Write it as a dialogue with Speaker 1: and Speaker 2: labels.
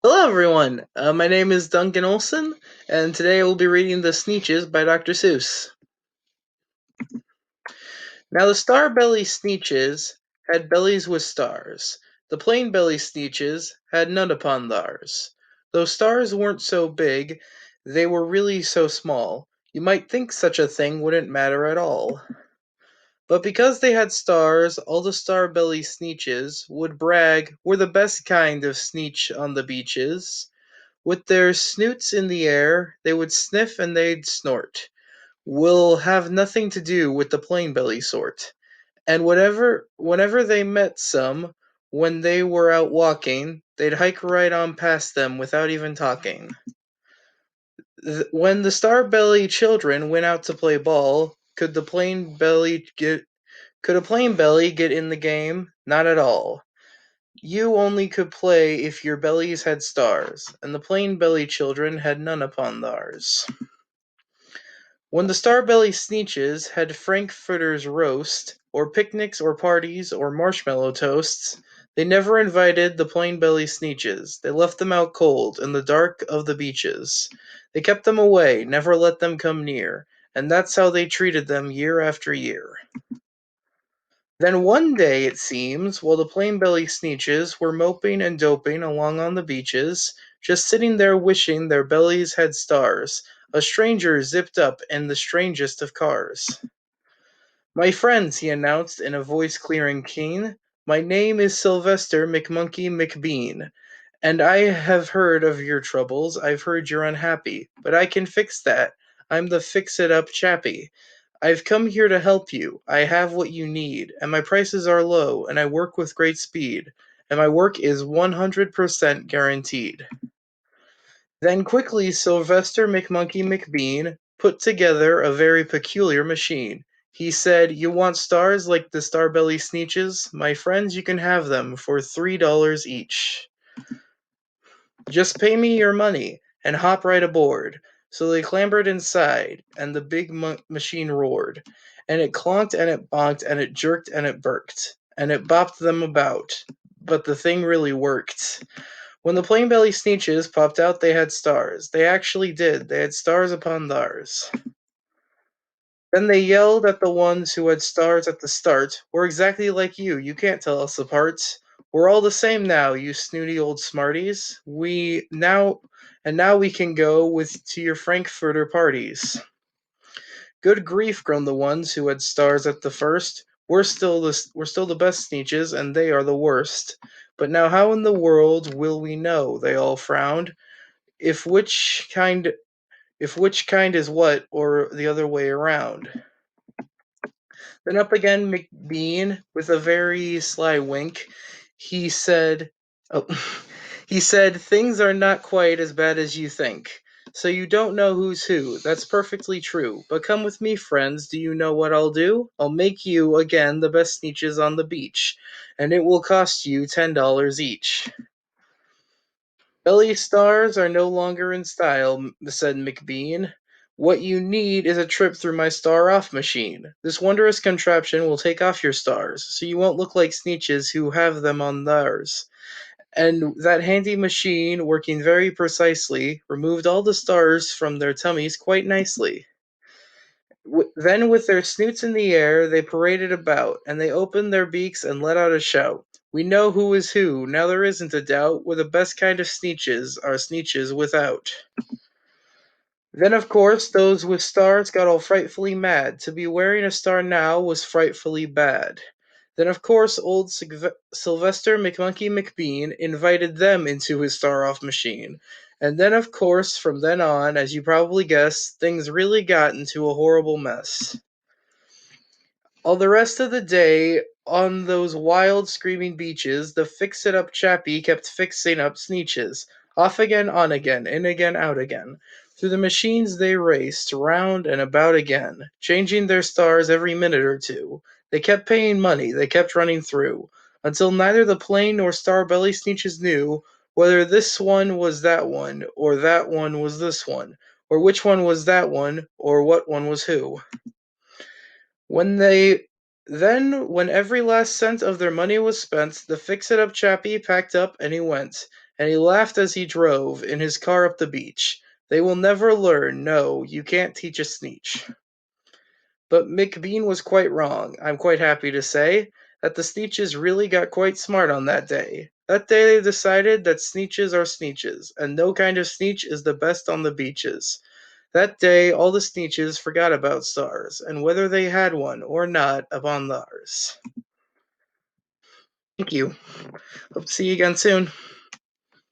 Speaker 1: Hello, everyone. My name is Duncan Olson, and today I will be reading the Sneetches by Dr. Seuss. Now, the star-belly Sneetches had bellies with stars. The plain-belly Sneetches had none upon theirs. Those stars weren't so big, they were really so small. You might think such a thing wouldn't matter at all. But because they had stars, all the star-belly Sneetches would brag we're the best kind of Sneetch on the beaches. With their snoots in the air, they would sniff and they'd snort. Will have nothing to do with the plain belly sort. And whenever they met some, when they were out walking, they'd hike right on past them without even talking. When the star belly children went out to play ball, could a plain belly get in the game? Not at all. You only could play if your bellies had stars, and the plain belly children had none upon theirs. When the star-belly Sneetches had frankfurters roast, or picnics or parties or marshmallow toasts, they never invited the plain-belly Sneetches. They left them out cold in the dark of the beaches. They kept them away, never let them come near, and that's how they treated them year after year. Then one day, it seems, while the plain-belly Sneetches were moping and doping along on the beaches, just sitting there wishing their bellies had stars, a stranger zipped up in the strangest of cars. "My friends," he announced in a voice clear and keen, "my name is Sylvester McMonkey McBean, and I have heard of your troubles, I've heard you're unhappy, but I can fix that. I'm the fix-it-up chappie. I've come here to help you. I have what you need, and my prices are low, and I work with great speed, and my work is 100% guaranteed." Then quickly Sylvester McMonkey McBean put together a very peculiar machine. He said, "You want stars like the Starbelly Sneetches? My friends, you can have them for $3 each. Just pay me your money and hop right aboard." So they clambered inside, and the big machine roared, and it clonked and it bonked and it jerked and it burked, and it bopped them about. But the thing really worked. When the plain belly Sneetches popped out, they had stars. They actually did. They had stars upon theirs. Then they yelled at the ones who had stars at the start. "We're exactly like you. You can't tell us apart. We're all the same now, you snooty old smarties. Now we can go with to your Frankfurter parties." "Good grief," groaned the ones who had stars at the first. We're still the best Sneetches, and they are the worst. But now how in the world will we know?" They all frowned. If which kind is what, or the other way around. Then up again McBean, with a very sly wink, he said, oh, he said, "Things are not quite as bad as you think. So you don't know who's who. That's perfectly true. But come with me, friends. Do you know what I'll do? I'll make you again the best Sneetches on the beach, and it will cost you $10 each." "Belly stars are no longer in style," said McBean. "What you need is a trip through my star-off machine. This wondrous contraption will take off your stars, so you won't look like Sneetches who have them on theirs." And that handy machine, working very precisely, removed all the stars from their tummies quite nicely. Then with their snoots in the air they paraded about, and they opened their beaks and let out a shout. "We know who is who, now there isn't a doubt. We're the best kind of Sneetches, are Sneetches without." Then of course those with stars got all frightfully mad. To be wearing a star now was frightfully bad. Then of course old Sylvester McMonkey McBean invited them into his star-off machine. And then of course from then on, as you probably guessed, things really got into a horrible mess. All the rest of the day, on those wild, screaming beaches, the fix-it-up chappie kept fixing up Sneetches. Off again, on again, in again, out again. Through the machines they raced, round and about again, changing their stars every minute or two. They kept paying money, they kept running through, until neither the plain nor star-belly Sneetches knew whether this one was that one, or that one was this one, or which one was that one, or what one was who. When they when every last cent of their money was spent, the fix-it-up chappie packed up and he went, and he laughed as he drove in his car up the beach. They will never learn, no, you can't teach a Sneetch. But McBean was quite wrong, I'm quite happy to say, that the Sneetches really got quite smart on that day. That day they decided that Sneetches are Sneetches, and no kind of Sneetch is the best on the beaches. That day all the Sneetches forgot about stars, and whether they had one or not upon theirs. Thank you. Hope to see you again soon.